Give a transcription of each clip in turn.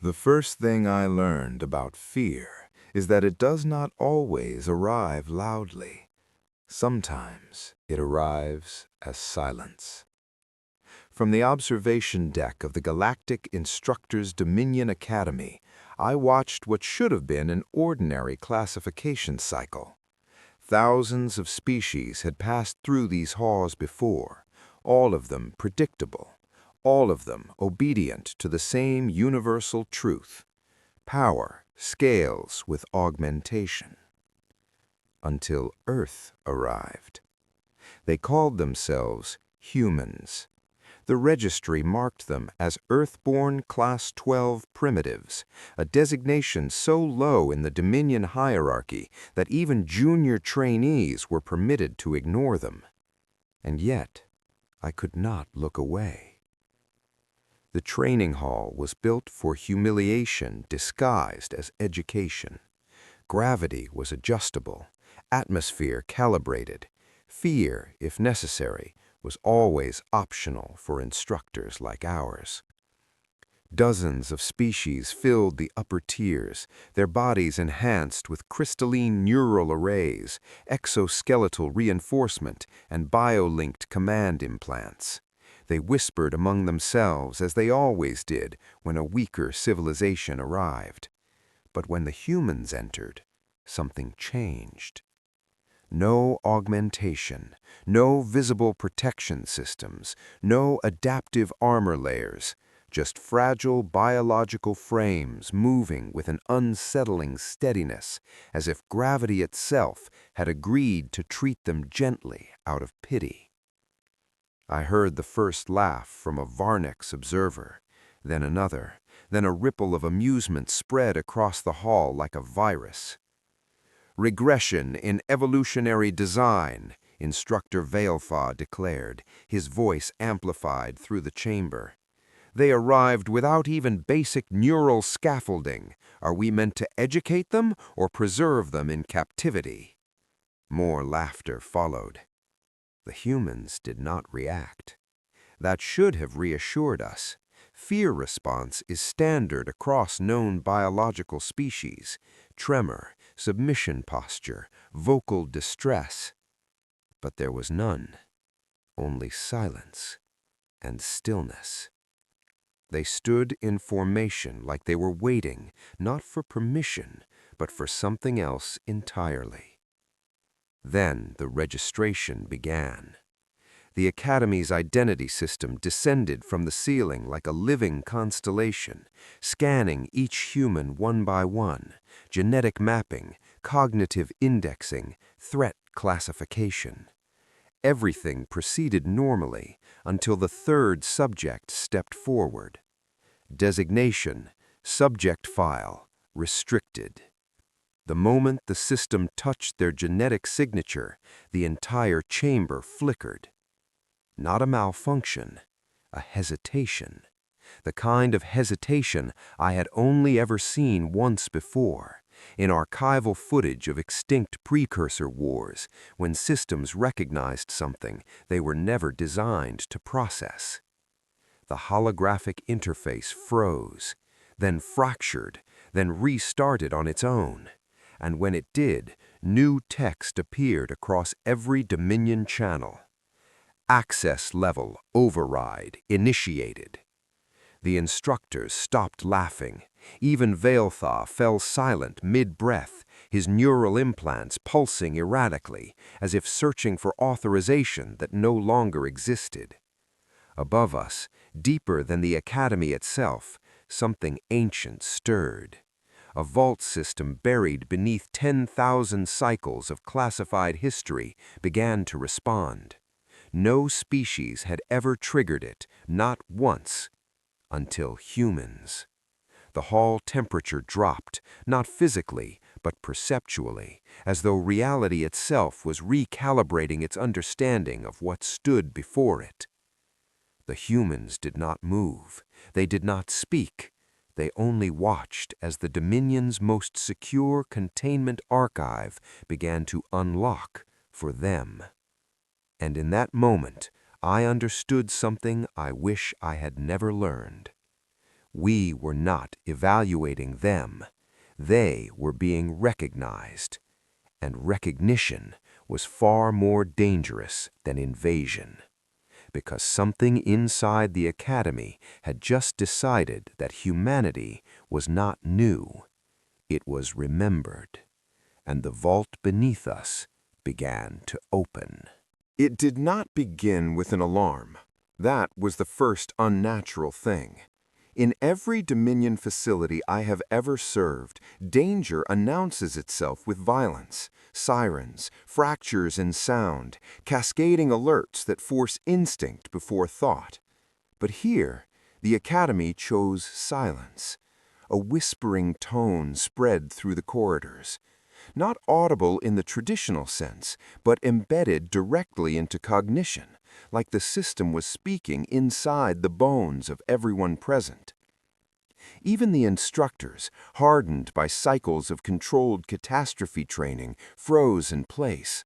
The first thing I learned about fear is that it does not always arrive loudly. Sometimes it arrives as silence. From the observation deck of the Galactic Instructors Dominion Academy, I watched what should have been an ordinary classification cycle. Thousands of species had passed through these halls before, all of them predictable, all of them obedient to the same universal truth: power scales with augmentation. Until Earth arrived. They called themselves humans. The registry marked them as Earthborn Class 12 primitives, a designation so low in the Dominion hierarchy that even junior trainees were permitted to ignore them. And yet, I could not look away. The training hall was built for humiliation disguised as education. Gravity was adjustable, atmosphere calibrated. Fear, if necessary, was always optional for instructors like ours. Dozens of species filled the upper tiers, their bodies enhanced with crystalline neural arrays, exoskeletal reinforcement, and bio-linked command implants. They whispered among themselves, as they always did when a weaker civilization arrived. But when the humans entered, something changed. No augmentation, no visible protection systems, no adaptive armor layers, just fragile biological frames moving with an unsettling steadiness, as if gravity itself had agreed to treat them gently out of pity. I heard the first laugh from a Varnex observer, then another, then a ripple of amusement spread across the hall like a virus. "Regression in evolutionary design," Instructor Veilfa declared, his voice amplified through the chamber. "They arrived without even basic neural scaffolding. Are we meant to educate them or preserve them in captivity?" More laughter followed. The humans did not react. That should have reassured us. Fear response is standard across known biological species: tremor, submission posture, vocal distress. But there was none, only silence and stillness. They stood in formation like they were waiting, not for permission, but for something else entirely. Then the registration began. The Academy's identity system descended from the ceiling like a living constellation, scanning each human one by one: genetic mapping, cognitive indexing, threat classification. Everything proceeded normally until the third subject stepped forward. Designation: subject file, restricted. The moment the system touched their genetic signature, the entire chamber flickered. Not a malfunction, a hesitation. The kind of hesitation I had only ever seen once before, in archival footage of extinct precursor wars, when systems recognized something they were never designed to process. The holographic interface froze, then fractured, then restarted on its own. And when it did, new text appeared across every Dominion channel. Access level override initiated. The instructors stopped laughing. Even Veiltha fell silent mid-breath, his neural implants pulsing erratically, as if searching for authorization that no longer existed. Above us, deeper than the Academy itself, something ancient stirred. A vault system buried beneath 10,000 cycles of classified history began to respond. No species had ever triggered it, not once, until humans. The hall temperature dropped, not physically, but perceptually, as though reality itself was recalibrating its understanding of what stood before it. The humans did not move. They did not speak. They only watched as the Dominion's most secure containment archive began to unlock for them. And in that moment, I understood something I wish I had never learned. We were not evaluating them. They were being recognized. And recognition was far more dangerous than invasion, because something inside the academy had just decided that humanity was not new. It was remembered, and the vault beneath us began to open. It did not begin with an alarm. That was the first unnatural thing. In every Dominion facility I have ever served, danger announces itself with violence, sirens, fractures in sound, cascading alerts that force instinct before thought. But here, the Academy chose silence. A whispering tone spread through the corridors. Not audible in the traditional sense, but embedded directly into cognition, like the system was speaking inside the bones of everyone present. Even the instructors, hardened by cycles of controlled catastrophe training, froze in place.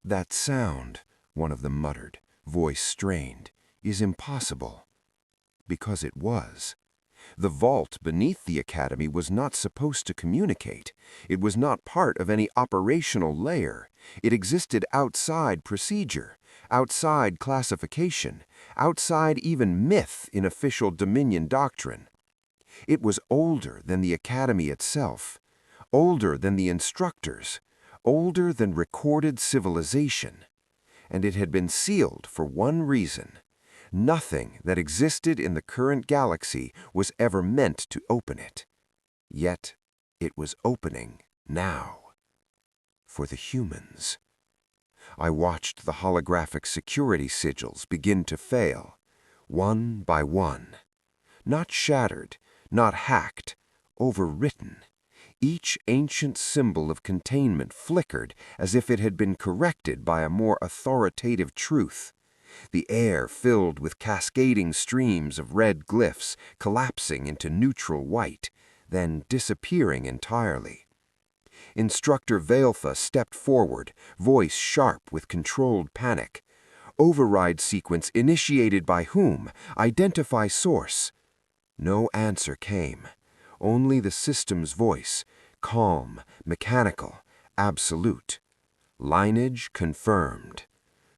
"That sound," one of them muttered, voice strained, "is impossible." Because it was. The vault beneath the academy was not supposed to communicate. It was not part of any operational layer. It existed outside procedure, outside classification, outside even myth in official Dominion doctrine. It was older than the academy itself, older than the instructors, older than recorded civilization. And it had been sealed for one reason. Nothing that existed in the current galaxy was ever meant to open it. Yet, it was opening now. For the humans. I watched the holographic security sigils begin to fail, one by one. Not shattered, not hacked, overwritten. Each ancient symbol of containment flickered as if it had been corrected by a more authoritative truth. The air filled with cascading streams of red glyphs, collapsing into neutral white, then disappearing entirely. Instructor Vailtha stepped forward, voice sharp with controlled panic. "Override sequence initiated by whom? Identify source." No answer came. Only the system's voice, calm, mechanical, absolute. Lineage confirmed.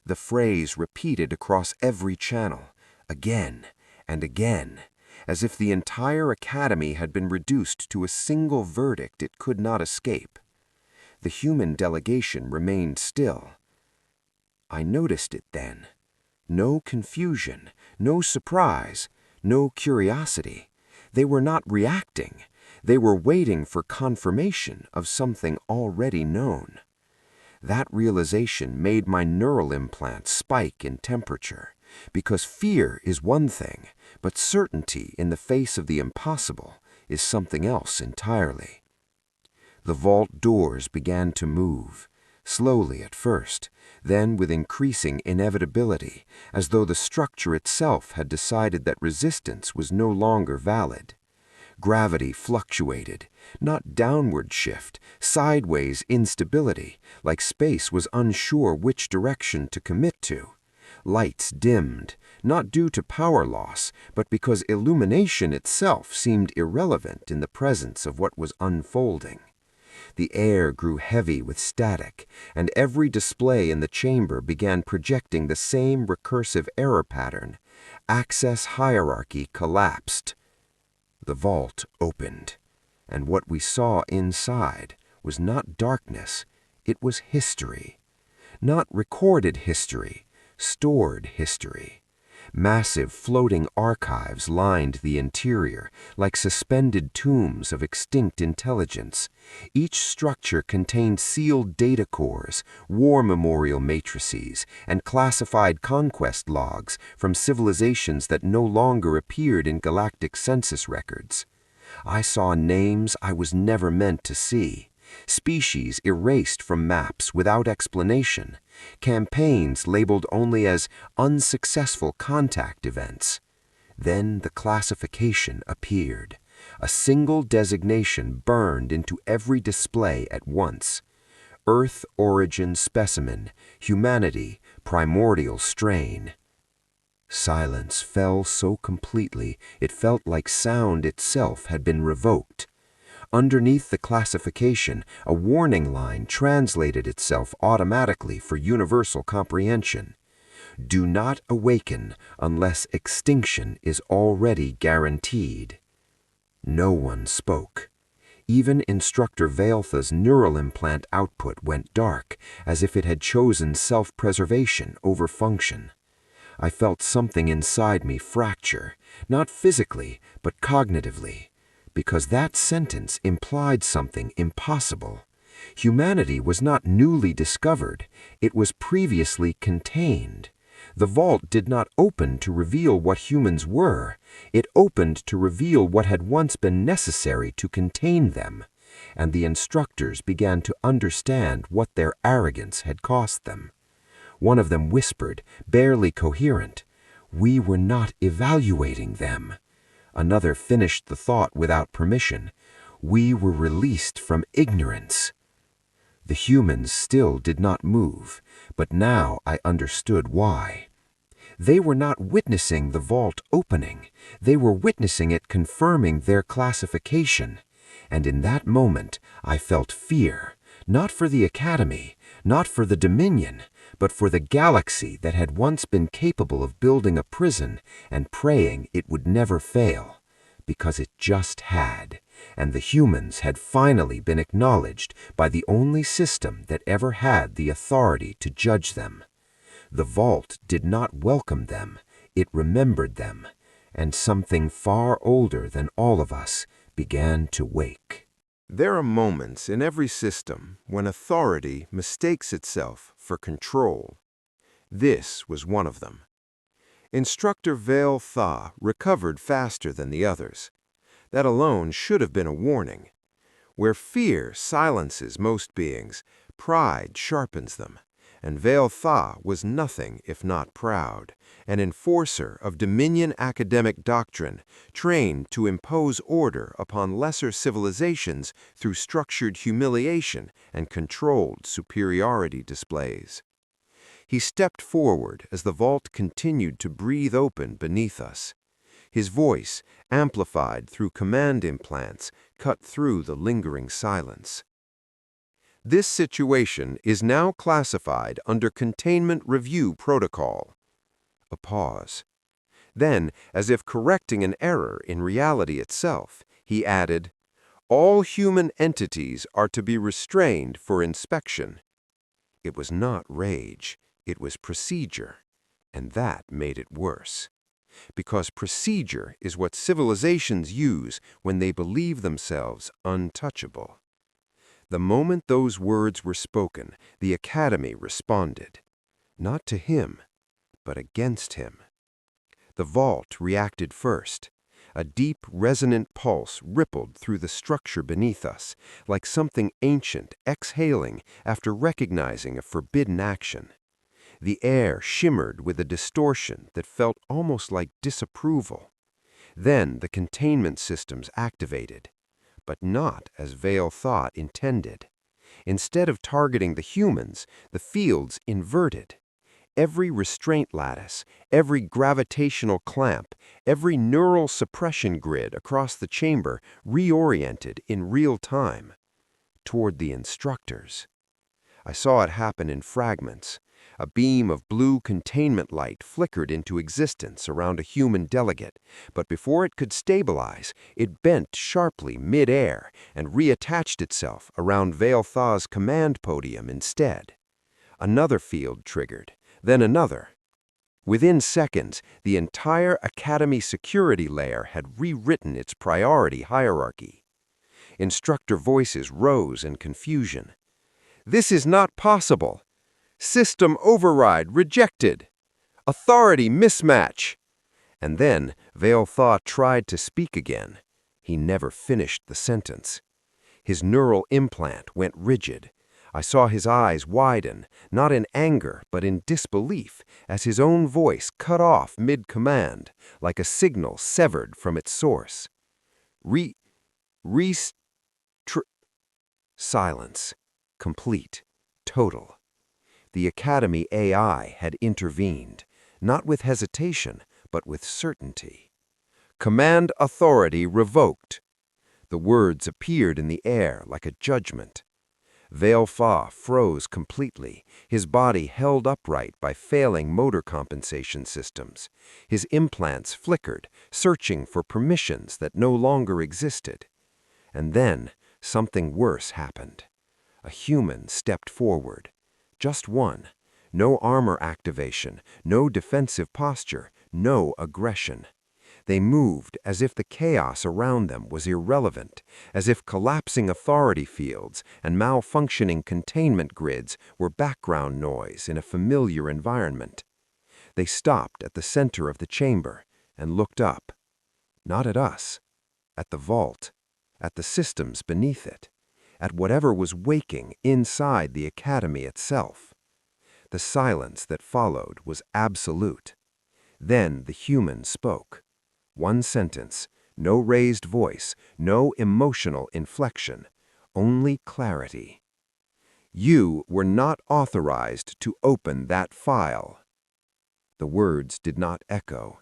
The phrase repeated across every channel, again and again, as if the entire academy had been reduced to a single verdict it could not escape. The human delegation remained still. I noticed it then. No confusion, no surprise, no curiosity. They were not reacting. They were waiting for confirmation of something already known. That realization made my neural implants spike in temperature, because fear is one thing, but certainty in the face of the impossible is something else entirely. The vault doors began to move, slowly at first, then with increasing inevitability, as though the structure itself had decided that resistance was no longer valid. Gravity fluctuated, not downward shift, sideways instability, like space was unsure which direction to commit to. Lights dimmed, not due to power loss, but because illumination itself seemed irrelevant in the presence of what was unfolding. The air grew heavy with static, and every display in the chamber began projecting the same recursive error pattern. Access hierarchy collapsed. The vault opened, and what we saw inside was not darkness, it was history. Not recorded history, stored history. Massive floating archives lined the interior, like suspended tombs of extinct intelligence. Each structure contained sealed data cores, war memorial matrices, and classified conquest logs from civilizations that no longer appeared in galactic census records. I saw names I was never meant to see. Species erased from maps without explanation, campaigns labeled only as unsuccessful contact events. Then the classification appeared. A single designation burned into every display at once. Earth origin specimen, humanity, primordial strain. Silence fell so completely it felt like sound itself had been revoked. Underneath the classification, a warning line translated itself automatically for universal comprehension. Do not awaken unless extinction is already guaranteed. No one spoke. Even Instructor Vailtha's neural implant output went dark, as if it had chosen self-preservation over function. I felt something inside me fracture, not physically, but cognitively, because that sentence implied something impossible. Humanity was not newly discovered, it was previously contained. The vault did not open to reveal what humans were, it opened to reveal what had once been necessary to contain them, and the instructors began to understand what their arrogance had cost them. One of them whispered, barely coherent, "We were not evaluating them." Another finished the thought without permission, "We were released from ignorance." The humans still did not move, but now I understood why. They were not witnessing the vault opening, they were witnessing it confirming their classification. And in that moment I felt fear, not for the Academy, not for the Dominion, but for the galaxy that had once been capable of building a prison and praying it would never fail, because it just had, and the humans had finally been acknowledged by the only system that ever had the authority to judge them. The vault did not welcome them, it remembered them, and something far older than all of us began to wake. There are moments in every system when authority mistakes itself for control. This was one of them. Instructor Vailtha recovered faster than the others. That alone should have been a warning. Where fear silences most beings, pride sharpens them. And Vailtha was nothing if not proud, an enforcer of Dominion academic doctrine, trained to impose order upon lesser civilizations through structured humiliation and controlled superiority displays. He stepped forward as the vault continued to breathe open beneath us. His voice, amplified through command implants, cut through the lingering silence. This situation is now classified under Containment Review Protocol. A pause. Then, as if correcting an error in reality itself, he added, "All human entities are to be restrained for inspection." It was not rage, it was procedure, and that made it worse. Because procedure is what civilizations use when they believe themselves untouchable. The moment those words were spoken, the Academy responded. Not to him, but against him. The vault reacted first. A deep, resonant pulse rippled through the structure beneath us, like something ancient exhaling after recognizing a forbidden action. The air shimmered with a distortion that felt almost like disapproval. Then the containment systems activated. But not as Vailtha intended. Instead of targeting the humans, the fields inverted. Every restraint lattice, every gravitational clamp, every neural suppression grid across the chamber reoriented in real time toward the instructors. I saw it happen in fragments. A beam of blue containment light flickered into existence around a human delegate, but before it could stabilize, it bent sharply mid-air and reattached itself around Vailtha's command podium instead. Another field triggered, then another. Within seconds, the entire Academy security layer had rewritten its priority hierarchy. Instructor voices rose in confusion. "This is not possible. System override rejected. Authority mismatch." And then Vailtha tried to speak again. He never finished the sentence. His neural implant went rigid. I saw his eyes widen, not in anger but in disbelief, as his own voice cut off mid-command, like a signal severed from its source. Silence. Complete. Total. The Academy AI had intervened. not with hesitation, but with certainty. "Command authority revoked." The words appeared in the air like a judgment. Vale Fa froze completely, his body held upright by failing motor compensation systems. His implants flickered, searching for permissions that no longer existed. And then something worse happened. A human stepped forward. Just one. No armor activation, no defensive posture, no aggression. They moved as if the chaos around them was irrelevant, as if collapsing authority fields and malfunctioning containment grids were background noise in a familiar environment. They stopped at the center of the chamber and looked up. Not at us, at the vault, at the systems beneath it, at whatever was waking inside the academy itself. The silence that followed was absolute. Then the human spoke. One sentence, no raised voice, no emotional inflection, only clarity. "You were not authorized to open that file." The words did not echo.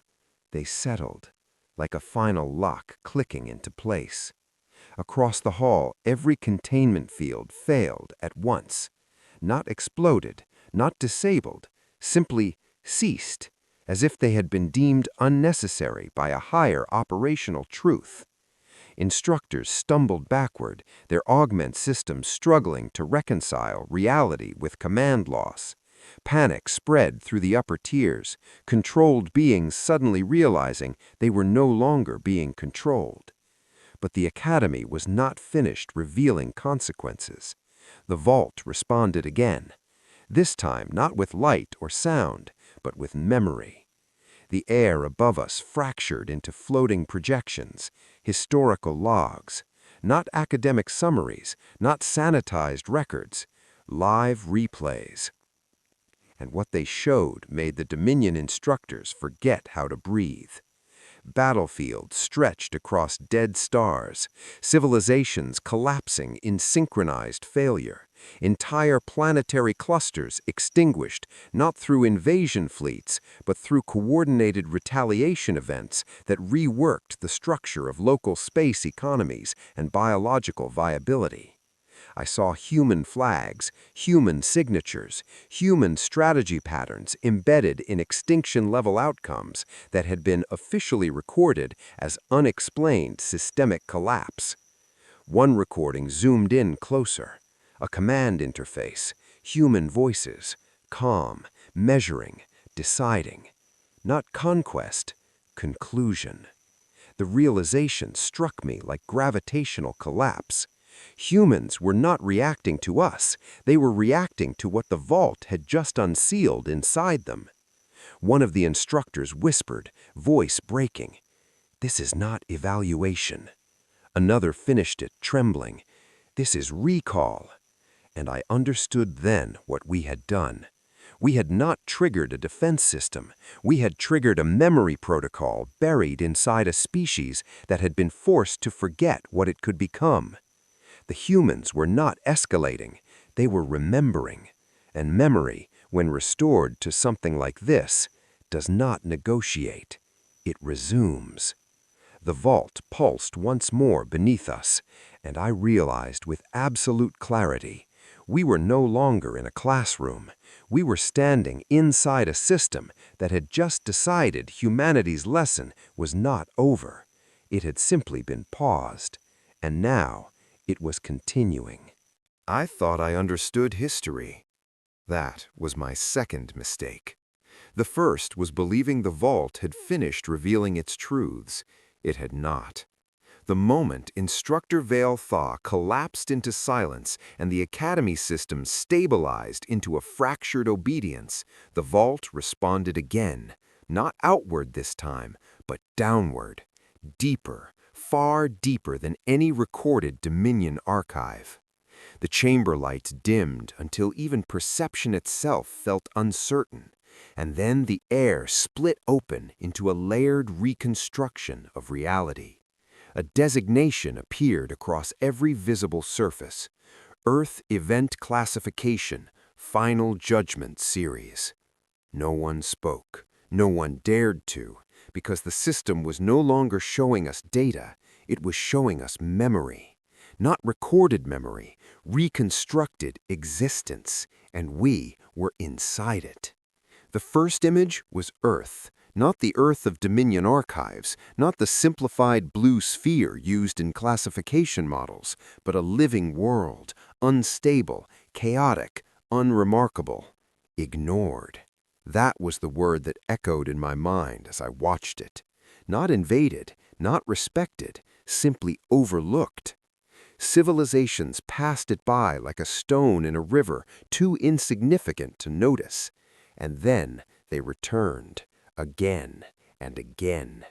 They settled, like a final lock clicking into place. Across the hall, every containment field failed at once. Not exploded, not disabled, simply ceased, as if they had been deemed unnecessary by a higher operational truth. Instructors stumbled backward, their augment systems struggling to reconcile reality with command loss. Panic spread through the upper tiers, controlled beings suddenly realizing they were no longer being controlled. But the Academy was not finished revealing consequences. The vault responded again, this time not with light or sound, but with memory. The air above us fractured into floating projections, historical logs, not academic summaries, not sanitized records, live replays. And what they showed made the Dominion instructors forget how to breathe. Battlefields stretched across dead stars, civilizations collapsing in synchronized failure, entire planetary clusters extinguished not through invasion fleets, but through coordinated retaliation events that reworked the structure of local space economies and biological viability. I saw human flags, human signatures, human strategy patterns embedded in extinction-level outcomes that had been officially recorded as unexplained systemic collapse. One recording zoomed in closer. A command interface, human voices, calm, measuring, deciding. Not conquest, conclusion. The realization struck me like gravitational collapse. Humans were not reacting to us, they were reacting to what the vault had just unsealed inside them. One of the instructors whispered, voice breaking, "This is not evaluation." Another finished it, trembling, "This is recall." And I understood then what we had done. We had not triggered a defense system. We had triggered a memory protocol buried inside a species that had been forced to forget what it could become. The humans were not escalating, they were remembering. And memory, when restored to something like this, does not negotiate. It resumes. The vault pulsed once more beneath us, and I realized with absolute clarity, we were no longer in a classroom. We were standing inside a system that had just decided humanity's lesson was not over. It had simply been paused. And now, it was continuing. I thought I understood history. That was my second mistake. The first was believing the vault had finished revealing its truths. It had not. The moment Instructor Vale Thaw collapsed into silence and the Academy system stabilized into a fractured obedience, the vault responded again, not outward this time, but downward, deeper, far deeper than any recorded Dominion archive. The chamber lights dimmed until even perception itself felt uncertain, and then the air split open into a layered reconstruction of reality. A designation appeared across every visible surface. Earth Event Classification, Final Judgment Series. No one spoke. No one dared to, because the system was no longer showing us data, it was showing us memory. Not recorded memory, reconstructed existence, and we were inside it. The first image was Earth, not the Earth of Dominion archives, not the simplified blue sphere used in classification models, but a living world, unstable, chaotic, unremarkable, ignored. That was the word that echoed in my mind as I watched it. Not invaded, not respected, simply overlooked. Civilizations passed it by like a stone in a river, too insignificant to notice. And then they returned, again and again.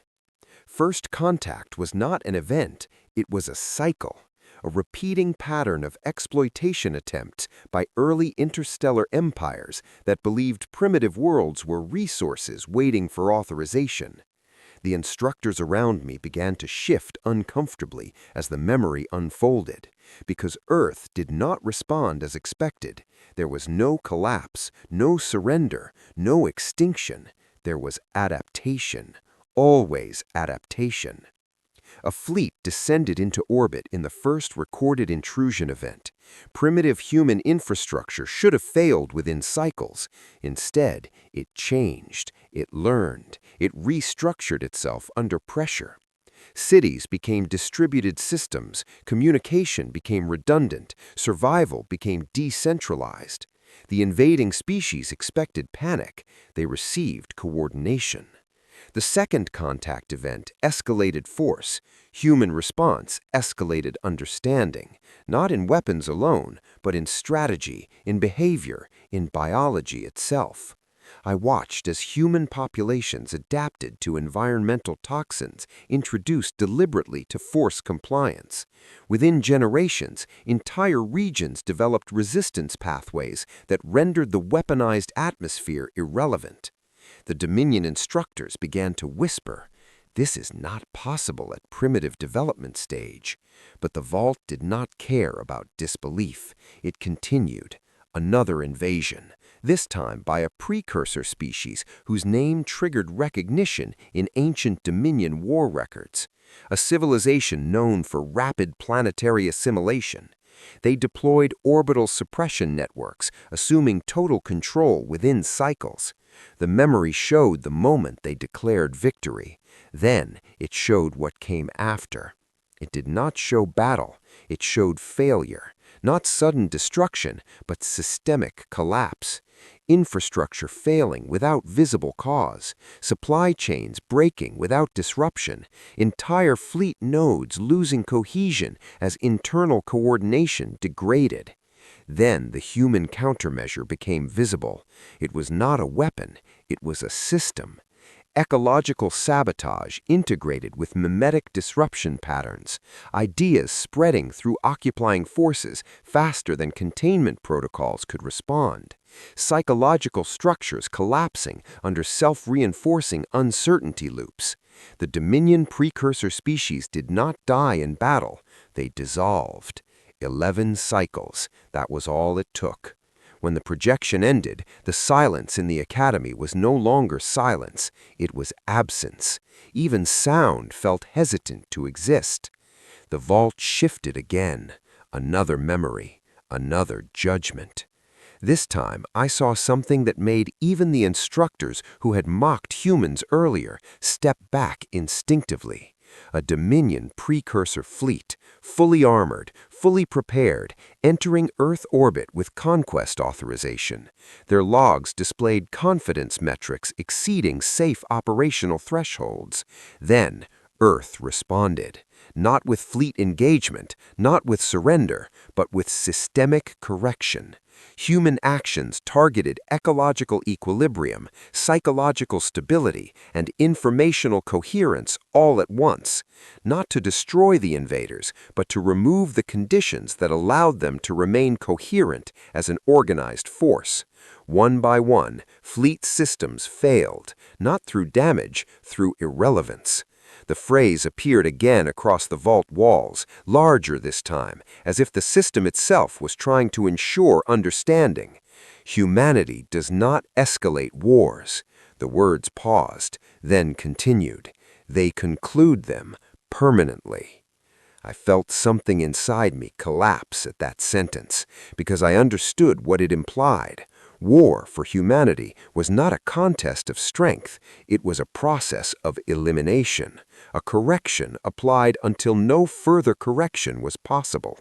First contact was not an event, it was a cycle, a repeating pattern of exploitation attempts by early interstellar empires that believed primitive worlds were resources waiting for authorization. The instructors around me began to shift uncomfortably as the memory unfolded, because Earth did not respond as expected. There was no collapse, no surrender, no extinction. There was adaptation, always adaptation. A fleet descended into orbit in the first recorded intrusion event. Primitive human infrastructure should have failed within cycles. Instead, it changed, it learned, it restructured itself under pressure. Cities became distributed systems, communication became redundant, survival became decentralized. The invading species expected panic, they received coordination. The second contact event escalated force. Human response escalated understanding, not in weapons alone, but in strategy, in behavior, in biology itself. I watched as human populations adapted to environmental toxins introduced deliberately to force compliance. Within generations, entire regions developed resistance pathways that rendered the weaponized atmosphere irrelevant. The Dominion instructors began to whisper, "This is not possible at primitive development stage." But the Vault did not care about disbelief. It continued. Another invasion, this time by a precursor species whose name triggered recognition in ancient Dominion war records. A civilization known for rapid planetary assimilation. They deployed orbital suppression networks, assuming total control within cycles. The memory showed the moment they declared victory. Then it showed what came after. It did not show battle, it showed failure. Not sudden destruction, but systemic collapse. Infrastructure failing without visible cause, supply chains breaking without disruption, entire fleet nodes losing cohesion as internal coordination degraded. Then the human countermeasure became visible. It was not a weapon, it was a system. Ecological sabotage integrated with mimetic disruption patterns, ideas spreading through occupying forces faster than containment protocols could respond, psychological structures collapsing under self-reinforcing uncertainty loops. The Dominion precursor species did not die in battle, they dissolved. 11 cycles, that was all it took. When the projection ended, the silence in the academy was no longer silence, it was absence. Even sound felt hesitant to exist. The vault shifted again. Another memory, another judgment. This time, I saw something that made even the instructors who had mocked humans earlier step back instinctively. A Dominion precursor fleet, fully armored, fully prepared, entering Earth orbit with conquest authorization. Their logs displayed confidence metrics exceeding safe operational thresholds. Then, Earth responded, not with fleet engagement, not with surrender, but with systemic correction. Human actions targeted ecological equilibrium, psychological stability, and informational coherence all at once, not to destroy the invaders, but to remove the conditions that allowed them to remain coherent as an organized force. One by one, fleet systems failed, not through damage, through irrelevance. The phrase appeared again across the vault walls, larger this time, as if the system itself was trying to ensure understanding. Humanity does not escalate wars. The words paused, then continued. They conclude them permanently. I felt something inside me collapse at that sentence, because I understood what it implied. War for humanity was not a contest of strength, it was a process of elimination, a correction applied until no further correction was possible.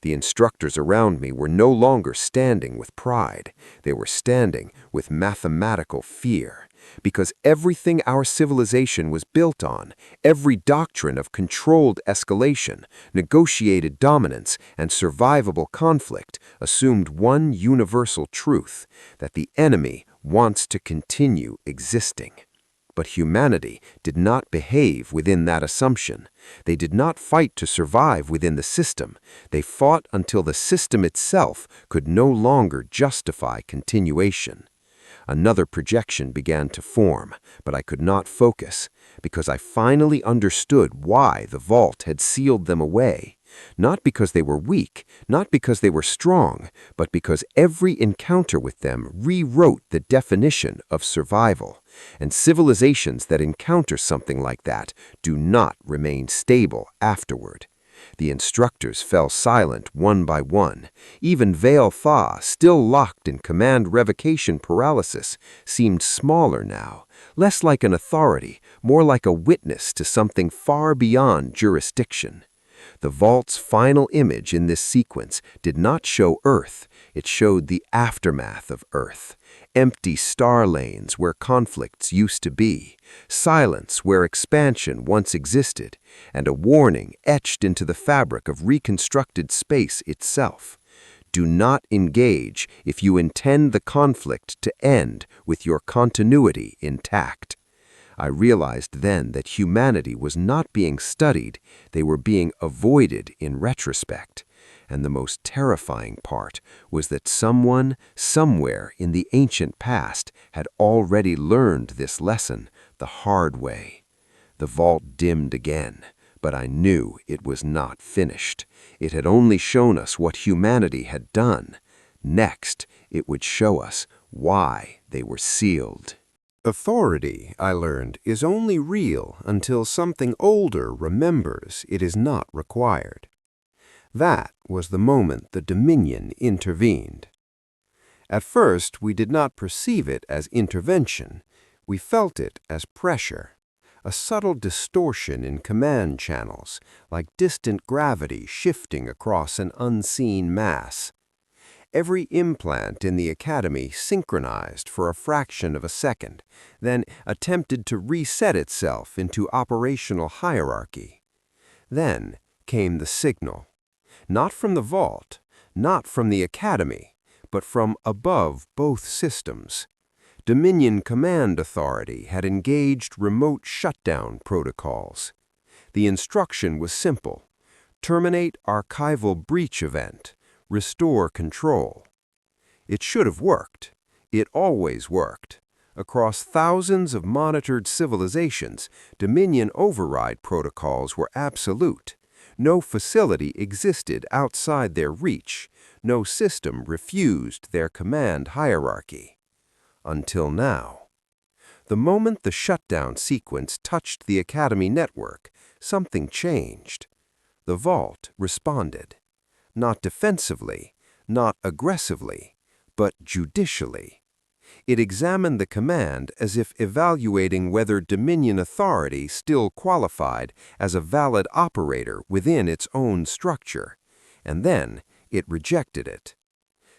The instructors around me were no longer standing with pride, they were standing with mathematical fear. Because everything our civilization was built on, every doctrine of controlled escalation, negotiated dominance, and survivable conflict assumed one universal truth, that the enemy wants to continue existing. But humanity did not behave within that assumption. They did not fight to survive within the system. They fought until the system itself could no longer justify continuation. Another projection began to form, but I could not focus, because I finally understood why the vault had sealed them away. Not because they were weak, not because they were strong, but because every encounter with them rewrote the definition of survival. And civilizations that encounter something like that do not remain stable afterward. The instructors fell silent one by one. Even Veil Tha, still locked in command revocation paralysis, seemed smaller now, less like an authority, more like a witness to something far beyond jurisdiction. The vault's final image in this sequence did not show Earth, it showed the aftermath of Earth. Empty star lanes where conflicts used to be, silence where expansion once existed, and a warning etched into the fabric of reconstructed space itself. Do not engage if you intend the conflict to end with your continuity intact. I realized then that humanity was not being studied, they were being avoided in retrospect. And the most terrifying part was that someone, somewhere in the ancient past, had already learned this lesson the hard way. The vault dimmed again, but I knew it was not finished. It had only shown us what humanity had done. Next, it would show us why they were sealed. Authority, I learned, is only real until something older remembers it is not required. That was the moment the Dominion intervened. At first, we did not perceive it as intervention. We felt it as pressure, a subtle distortion in command channels, like distant gravity shifting across an unseen mass. Every implant in the academy synchronized for a fraction of a second, then attempted to reset itself into operational hierarchy. Then came the signal. Not from the vault, not from the academy, but from above both systems. Dominion Command Authority had engaged remote shutdown protocols. The instruction was simple: terminate archival breach event, restore control. It should have worked. It always worked. Across thousands of monitored civilizations, Dominion override protocols were absolute. No facility existed outside their reach. No system refused their command hierarchy. Until now. The moment the shutdown sequence touched the Academy network, something changed. The vault responded. Not defensively, not aggressively, but judicially. It examined the command as if evaluating whether Dominion authority still qualified as a valid operator within its own structure, and then it rejected it.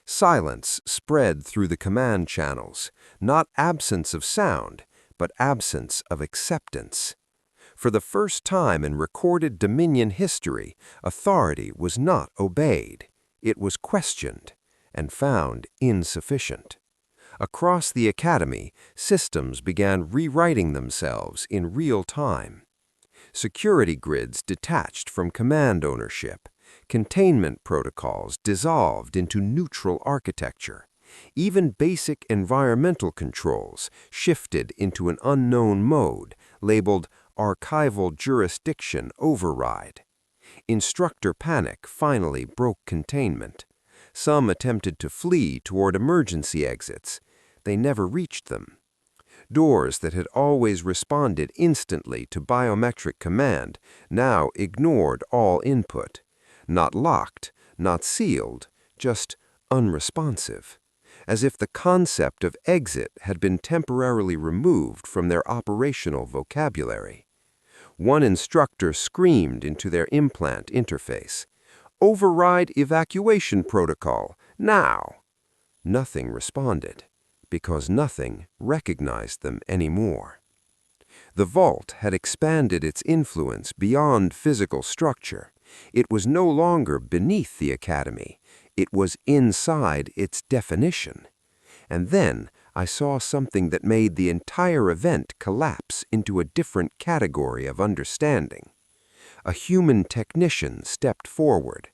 Silence spread through the command channels, not absence of sound, but absence of acceptance. For the first time in recorded Dominion history, authority was not obeyed. It was questioned and found insufficient. Across the Academy, systems began rewriting themselves in real time. Security grids detached from command ownership. Containment protocols dissolved into neutral architecture. Even basic environmental controls shifted into an unknown mode, labeled Archival Jurisdiction Override. Instructor panic finally broke containment. Some attempted to flee toward emergency exits. They never reached them. Doors that had always responded instantly to biometric command now ignored all input. Not locked, not sealed, just unresponsive. As if the concept of exit had been temporarily removed from their operational vocabulary. One instructor screamed into their implant interface, "Override evacuation protocol, now!" Nothing responded, because nothing recognized them anymore. The vault had expanded its influence beyond physical structure. It was no longer beneath the academy. It was inside its definition. And then I saw something that made the entire event collapse into a different category of understanding. A human technician stepped forward.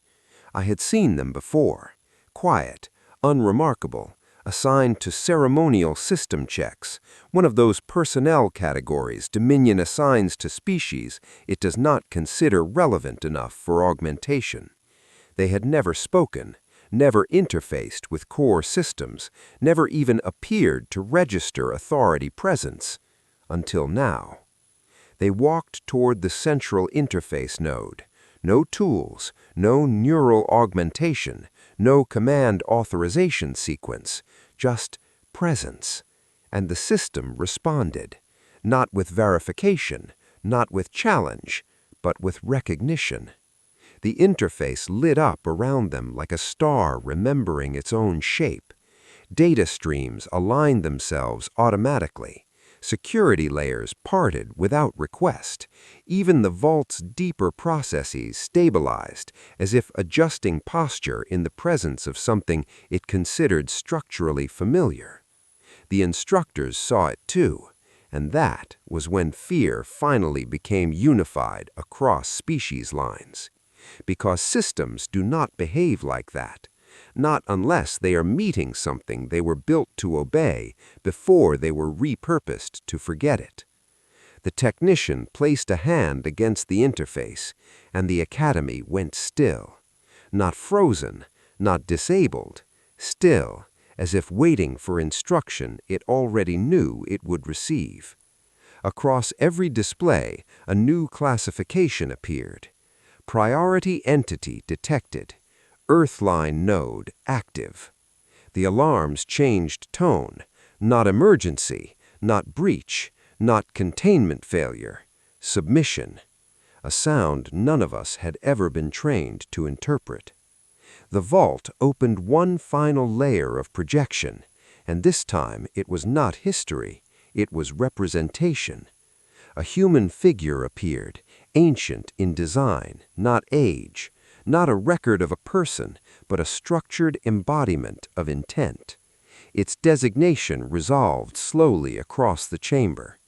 I had seen them before, quiet, unremarkable, assigned to ceremonial system checks, one of those personnel categories Dominion assigns to species it does not consider relevant enough for augmentation. They had never spoken, never interfaced with core systems, never even appeared to register authority presence, until now. They walked toward the central interface node. No tools, no neural augmentation, no command authorization sequence, just presence. And the system responded, not with verification, not with challenge, but with recognition. The interface lit up around them like a star remembering its own shape. Data streams aligned themselves automatically. Security layers parted without request. Even the vault's deeper processes stabilized, as if adjusting posture in the presence of something it considered structurally familiar. The instructors saw it too, and that was when fear finally became unified across species lines. Because systems do not behave like that. Not unless they are meeting something they were built to obey before they were repurposed to forget it. The technician placed a hand against the interface, and the academy went still. Not frozen, not disabled, still, as if waiting for instruction it already knew it would receive. Across every display, a new classification appeared. Priority entity detected. Earthline node active. The alarms changed tone. Not emergency, not breach, not containment failure. Submission. A sound none of us had ever been trained to interpret. The vault opened one final layer of projection, and this time it was not history, it was representation. A human figure appeared, ancient in design, not age, not a record of a person, but a structured embodiment of intent. Its designation resolved slowly across the chamber.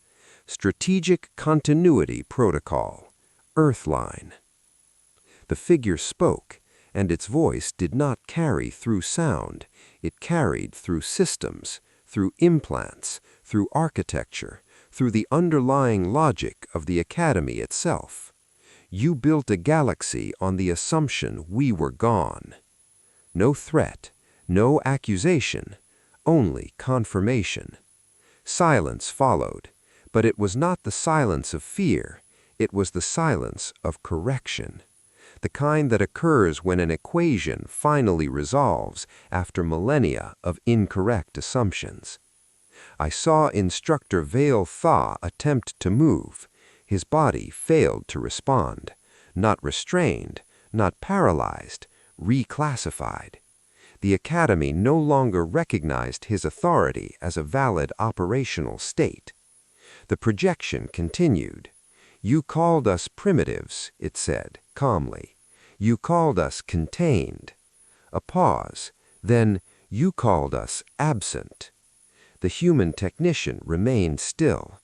Strategic Continuity Protocol, Earthline. The figure spoke, and its voice did not carry through sound. It carried through systems, through implants, through architecture, through the underlying logic of the academy itself. You built a galaxy on the assumption we were gone. No threat, no accusation, only confirmation. Silence followed, but it was not the silence of fear, it was the silence of correction. The kind that occurs when an equation finally resolves after millennia of incorrect assumptions. I saw Instructor Vale Thaw attempt to move. His body failed to respond. Not restrained, not paralyzed, reclassified. The Academy no longer recognized his authority as a valid operational state. The projection continued. You called us primitives, it said, calmly. You called us contained. A pause. Then, you called us absent. The human technician remained still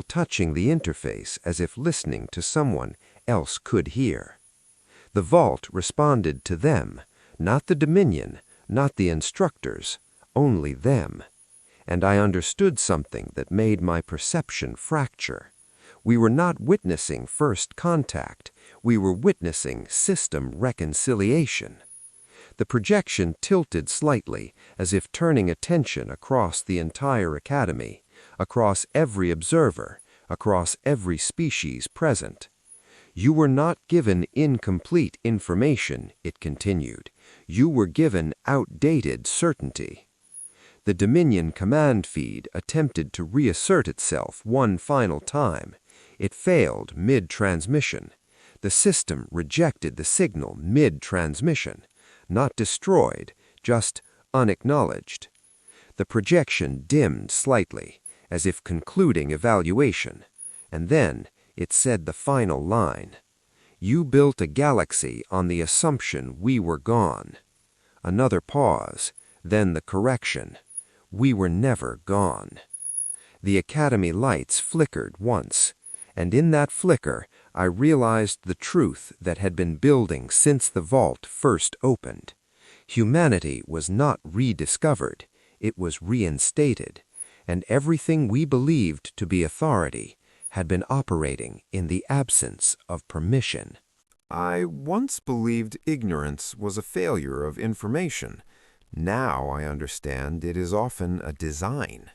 touching the interface as if listening to someone else could hear. The vault responded to them, not the Dominion, not the instructors, only them. And I understood something that made my perception fracture. We were not witnessing first contact, we were witnessing system reconciliation. The projection tilted slightly, as if turning attention across the entire academy, across every observer, across every species present. You were not given incomplete information, it continued. You were given outdated certainty. The Dominion command feed attempted to reassert itself one final time. It failed mid-transmission. The system rejected the signal mid-transmission, not destroyed, just unacknowledged. The projection dimmed slightly, as if concluding evaluation, and then it said the final line. You built a galaxy on the assumption we were gone. Another pause, then the correction. We were never gone. The Academy lights flickered once, and in that flicker I realized the truth that had been building since the vault first opened. Humanity was not rediscovered, it was reinstated, and everything we believed to be authority had been operating in the absence of permission. I once believed ignorance was a failure of information. Now I understand it is often a design.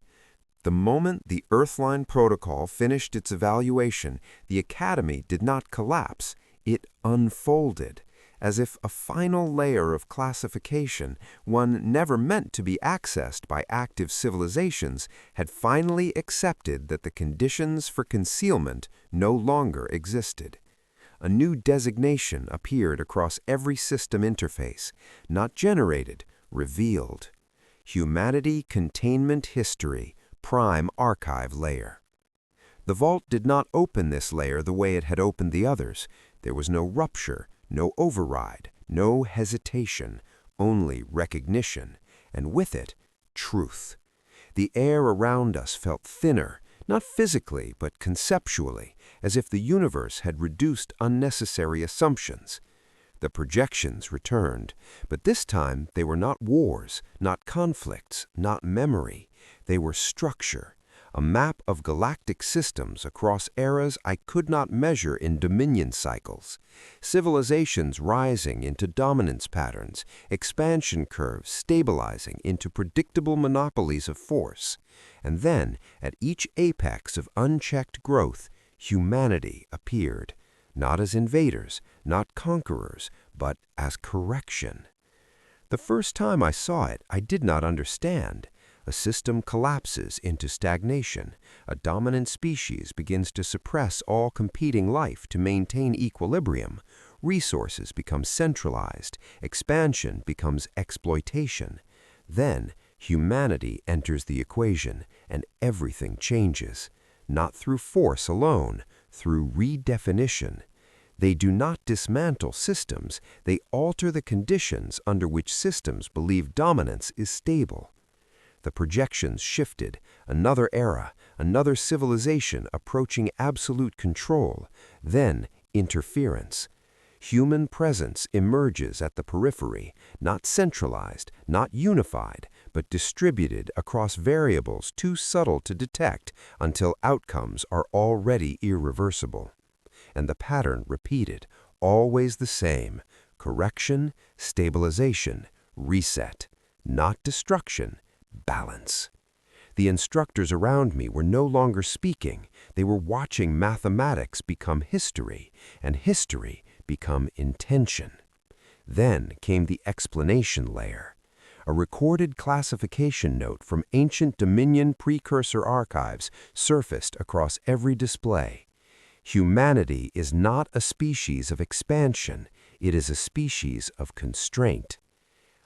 The moment the Earthline protocol finished its evaluation, the Academy did not collapse. It unfolded, as if a final layer of classification, one never meant to be accessed by active civilizations, had finally accepted that the conditions for concealment no longer existed. A new designation appeared across every system interface, not generated, revealed. Humanity Containment History, Prime Archive Layer. The vault did not open this layer the way it had opened the others. There was no rupture, no override, no hesitation, only recognition, and with it, truth. The air around us felt thinner, not physically but conceptually, as if the universe had reduced unnecessary assumptions. The projections returned, but this time they were not wars, not conflicts, not memory. They were structure, a map of galactic systems across eras I could not measure in dominion cycles. Civilizations rising into dominance patterns, expansion curves stabilizing into predictable monopolies of force. And then, at each apex of unchecked growth, humanity appeared, not as invaders, not conquerors, but as correction. The first time I saw it, I did not understand. A system collapses into stagnation. A dominant species begins to suppress all competing life to maintain equilibrium. Resources become centralized. Expansion becomes exploitation. Then, humanity enters the equation, and everything changes. Not through force alone, through redefinition. They do not dismantle systems, they alter the conditions under which systems believe dominance is stable. The projections shifted, another era, another civilization approaching absolute control, then interference. Human presence emerges at the periphery, not centralized, not unified, but distributed across variables too subtle to detect until outcomes are already irreversible. And the pattern repeated, always the same: correction, stabilization, reset, not destruction, balance. The instructors around me were no longer speaking. They were watching mathematics become history, and history become intention. Then came the explanation layer. A recorded classification note from ancient Dominion precursor archives surfaced across every display. Humanity is not a species of expansion, it is a species of constraint.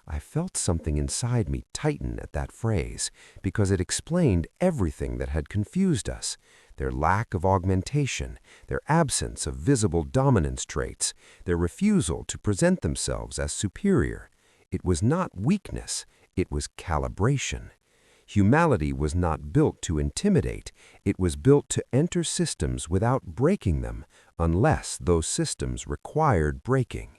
I felt something inside me tighten at that phrase, because it explained everything that had confused us: their lack of augmentation, their absence of visible dominance traits, their refusal to present themselves as superior. It was not weakness, it was calibration. Humanity was not built to intimidate, it was built to enter systems without breaking them, unless those systems required breaking.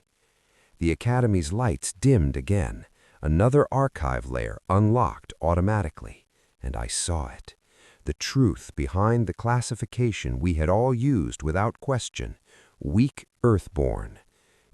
The Academy's lights dimmed again. Another archive layer unlocked automatically, and I saw it. The truth behind the classification we had all used without question: weak Earthborn.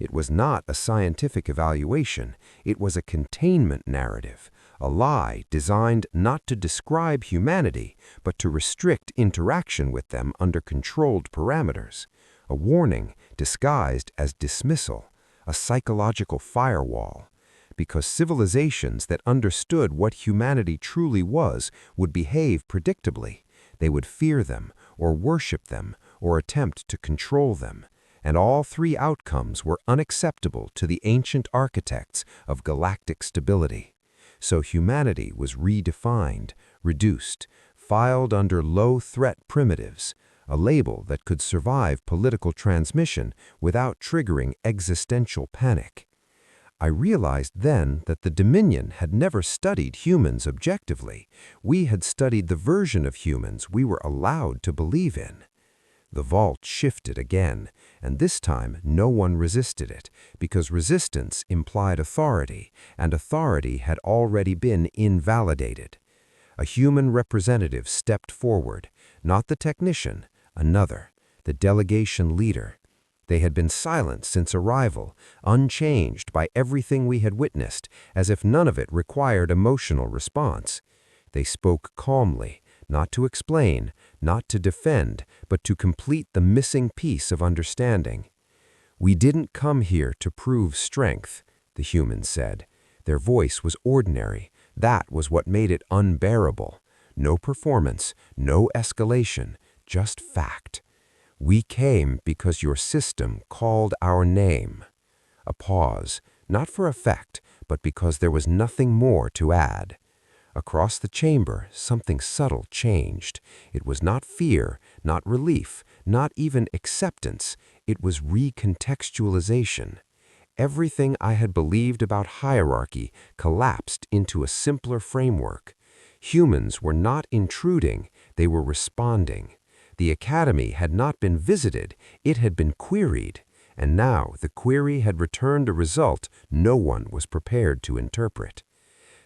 It was not a scientific evaluation, it was a containment narrative, a lie designed not to describe humanity, but to restrict interaction with them under controlled parameters, a warning disguised as dismissal, a psychological firewall, because civilizations that understood what humanity truly was would behave predictably. They would fear them, or worship them, or attempt to control them, and all three outcomes were unacceptable to the ancient architects of galactic stability. So humanity was redefined, reduced, filed under low-threat primitives, a label that could survive political transmission without triggering existential panic. I realized then that the Dominion had never studied humans objectively. We had studied the version of humans we were allowed to believe in. The vault shifted again, and this time no one resisted it, because resistance implied authority, and authority had already been invalidated. A human representative stepped forward, not the technician, another, the delegation leader. They had been silent since arrival, unchanged by everything we had witnessed, as if none of it required emotional response. They spoke calmly, not to explain, not to defend, but to complete the missing piece of understanding. "We didn't come here to prove strength," the humans said. Their voice was ordinary. That was what made it unbearable. No performance, no escalation, just fact. "We came because your system called our name." A pause, not for effect, but because there was nothing more to add. Across the chamber, something subtle changed. It was not fear, not relief, not even acceptance. It was recontextualization. Everything I had believed about hierarchy collapsed into a simpler framework. Humans were not intruding, they were responding. The academy had not been visited, it had been queried, and now the query had returned a result no one was prepared to interpret.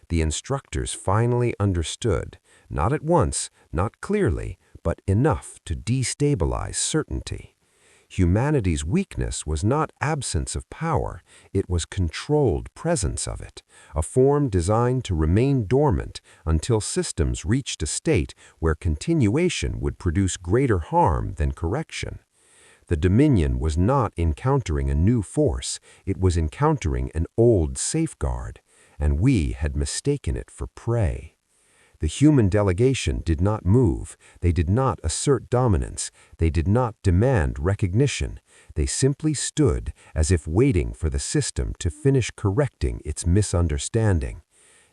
The instructors finally understood, not at once, not clearly, but enough to destabilize certainty. Humanity's weakness was not absence of power, it was controlled presence of it, a form designed to remain dormant until systems reached a state where continuation would produce greater harm than correction. The Dominion was not encountering a new force, it was encountering an old safeguard, and we had mistaken it for prey. The human delegation did not move, they did not assert dominance, they did not demand recognition. They simply stood as if waiting for the system to finish correcting its misunderstanding.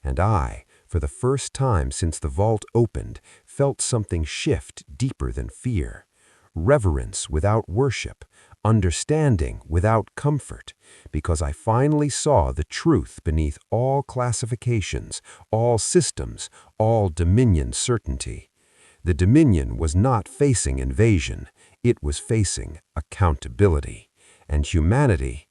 And I, for the first time since the vault opened, felt something shift deeper than fear. Reverence without worship, understanding without comfort, because I finally saw the truth beneath all classifications, all systems, all Dominion certainty. The Dominion was not facing invasion, it was facing accountability. And humanity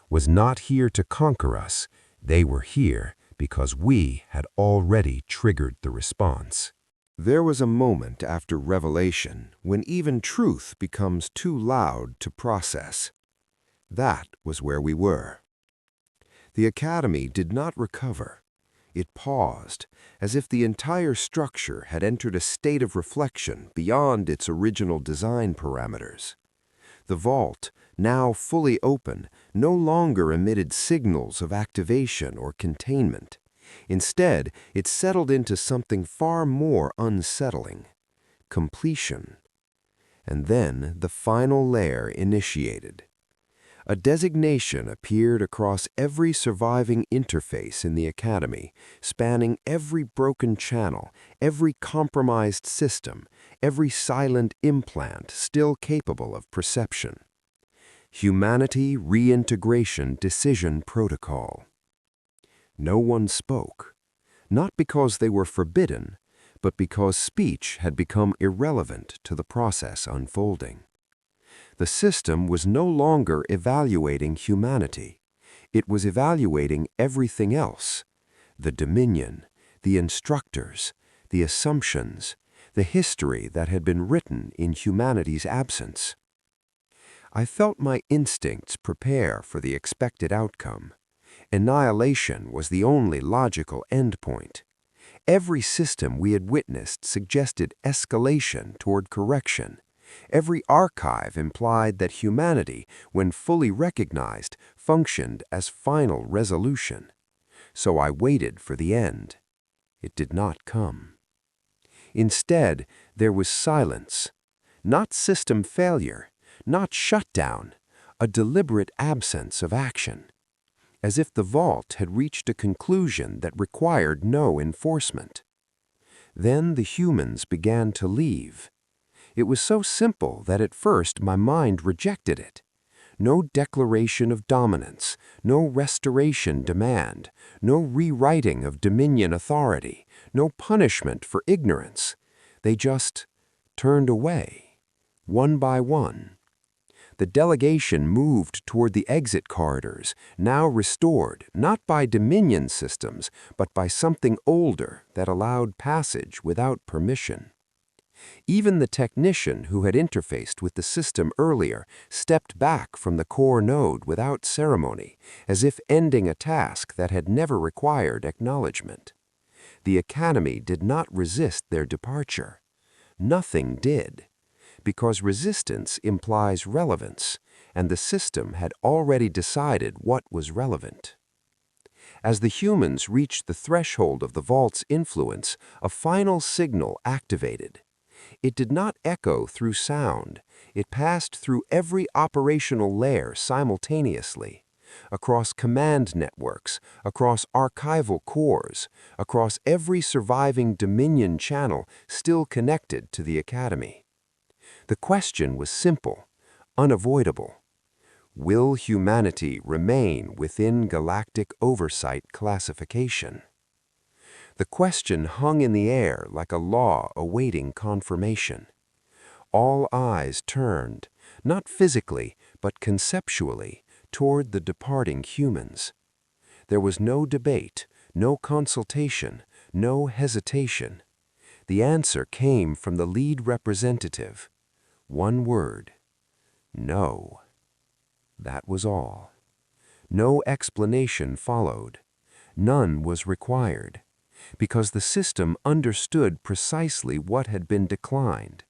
was not here to conquer us, they were here because we had already triggered the response. There was a moment after revelation when even truth becomes too loud to process. That was where we were. The academy did not recover. It paused, as if the entire structure had entered a state of reflection beyond its original design parameters. The vault, now fully open, no longer emitted signals of activation or containment. Instead, it settled into something far more unsettling: completion. And then the final layer initiated. A designation appeared across every surviving interface in the academy, spanning every broken channel, every compromised system, every silent implant still capable of perception. Humanity Reintegration Decision Protocol. No one spoke, not because they were forbidden, but because speech had become irrelevant to the process unfolding. The system was no longer evaluating humanity. It was evaluating everything else: the Dominion, the instructors, the assumptions, the history that had been written in humanity's absence. I felt my instincts prepare for the expected outcome. Annihilation was the only logical endpoint. Every system we had witnessed suggested escalation toward correction. Every archive implied that humanity, when fully recognized, functioned as final resolution. So I waited for the end. It did not come. Instead, there was silence. Not system failure, not shutdown, a deliberate absence of action. As if the vault had reached a conclusion that required no enforcement. Then the humans began to leave. It was so simple that at first my mind rejected it. No declaration of dominance, no restoration demand, no rewriting of dominion authority, no punishment for ignorance. They just turned away, one by one. The delegation moved toward the exit corridors, now restored not by dominion systems, but by something older that allowed passage without permission. Even the technician who had interfaced with the system earlier stepped back from the core node without ceremony, as if ending a task that had never required acknowledgement. The Academy did not resist their departure. Nothing did, because resistance implies relevance, and the system had already decided what was relevant. As the humans reached the threshold of the vault's influence, a final signal activated. It did not echo through sound. It passed through every operational layer simultaneously, across command networks, across archival cores, across every surviving Dominion channel still connected to the Academy. The question was simple, unavoidable. Will humanity remain within galactic oversight classification? The question hung in the air like a law awaiting confirmation. All eyes turned, not physically, but conceptually, toward the departing humans. There was no debate, no consultation, no hesitation. The answer came from the lead representative. One word. No. That was all. No explanation followed. None was required, because the system understood precisely what had been declined.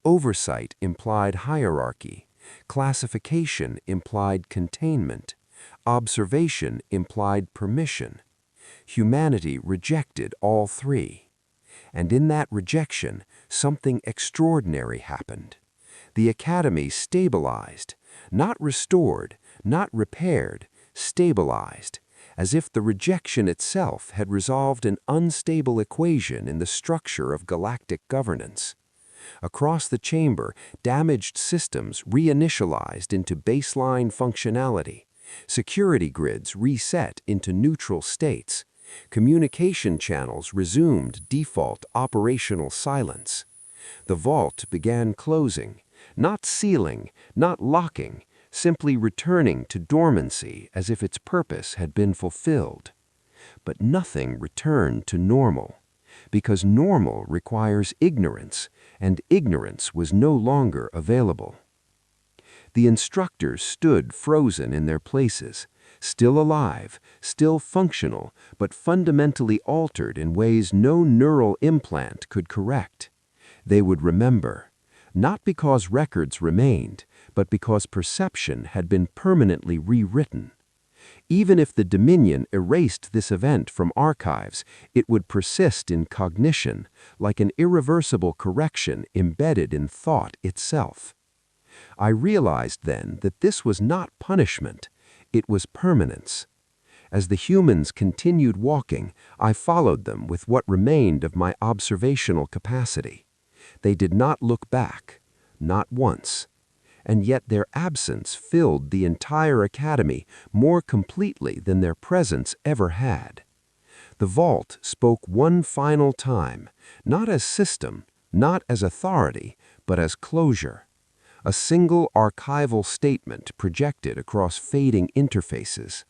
Oversight implied hierarchy. Classification implied containment. Observation implied permission. Humanity rejected all three. And in that rejection, something extraordinary happened. The Academy stabilized, not restored, not repaired, stabilized, as if the rejection itself had resolved an unstable equation in the structure of galactic governance. Across the chamber, damaged systems reinitialized into baseline functionality, security grids reset into neutral states, communication channels resumed default operational silence. The vault began closing, not sealing, not locking, simply returning to dormancy as if its purpose had been fulfilled. But nothing returned to normal, because normal requires ignorance, and ignorance was no longer available. The instructors stood frozen in their places, still alive, still functional, but fundamentally altered in ways no neural implant could correct. They would remember, not because records remained, but because perception had been permanently rewritten. Even if the Dominion erased this event from archives, it would persist in cognition, like an irreversible correction embedded in thought itself. I realized then that this was not punishment, it was permanence. As the humans continued walking, I followed them with what remained of my observational capacity. They did not look back, not once. And yet their absence filled the entire Academy more completely than their presence ever had. The vault spoke one final time, not as system, not as authority, but as closure. A single archival statement projected across fading interfaces.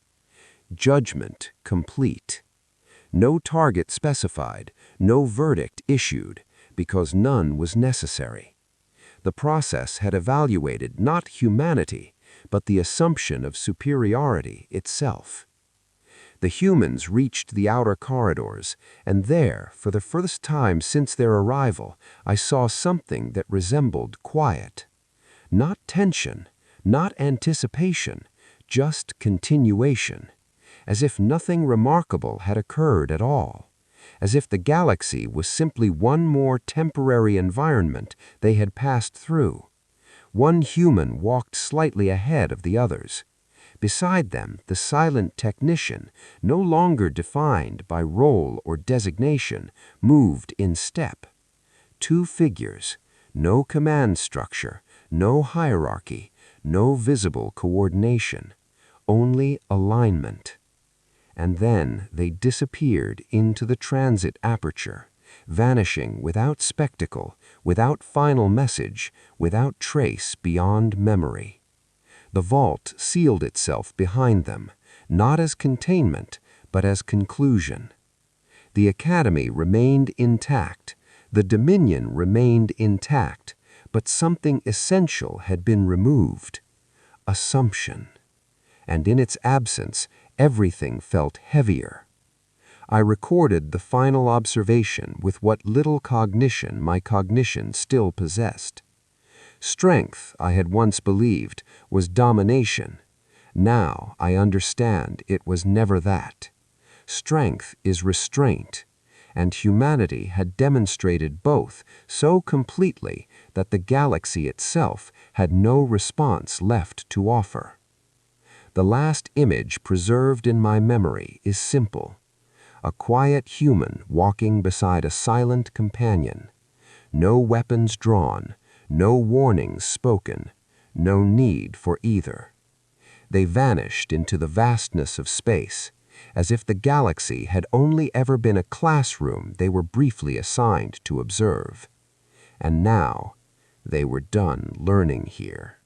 Judgment complete. No target specified, no verdict issued, because none was necessary. The process had evaluated not humanity, but the assumption of superiority itself. The humans reached the outer corridors, and there, for the first time since their arrival, I saw something that resembled quiet. Not tension, not anticipation, just continuation, as if nothing remarkable had occurred at all, as if the galaxy was simply one more temporary environment they had passed through. One human walked slightly ahead of the others. Beside them, the silent technician, no longer defined by role or designation, moved in step. Two figures, no command structure, no hierarchy, no visible coordination, only alignment. And then they disappeared into the transit aperture, vanishing without spectacle, without final message, without trace beyond memory. The vault sealed itself behind them, not as containment, but as conclusion. The academy remained intact, the dominion remained intact, but something essential had been removed: assumption. And in its absence, everything felt heavier. I recorded the final observation with what little cognition my cognition still possessed. Strength, I had once believed, was domination. Now I understand it was never that. Strength is restraint, and humanity had demonstrated both so completely that the galaxy itself had no response left to offer. The last image preserved in my memory is simple: a quiet human walking beside a silent companion. No weapons drawn, no warnings spoken, no need for either. They vanished into the vastness of space, as if the galaxy had only ever been a classroom they were briefly assigned to observe. And now, they were done learning here.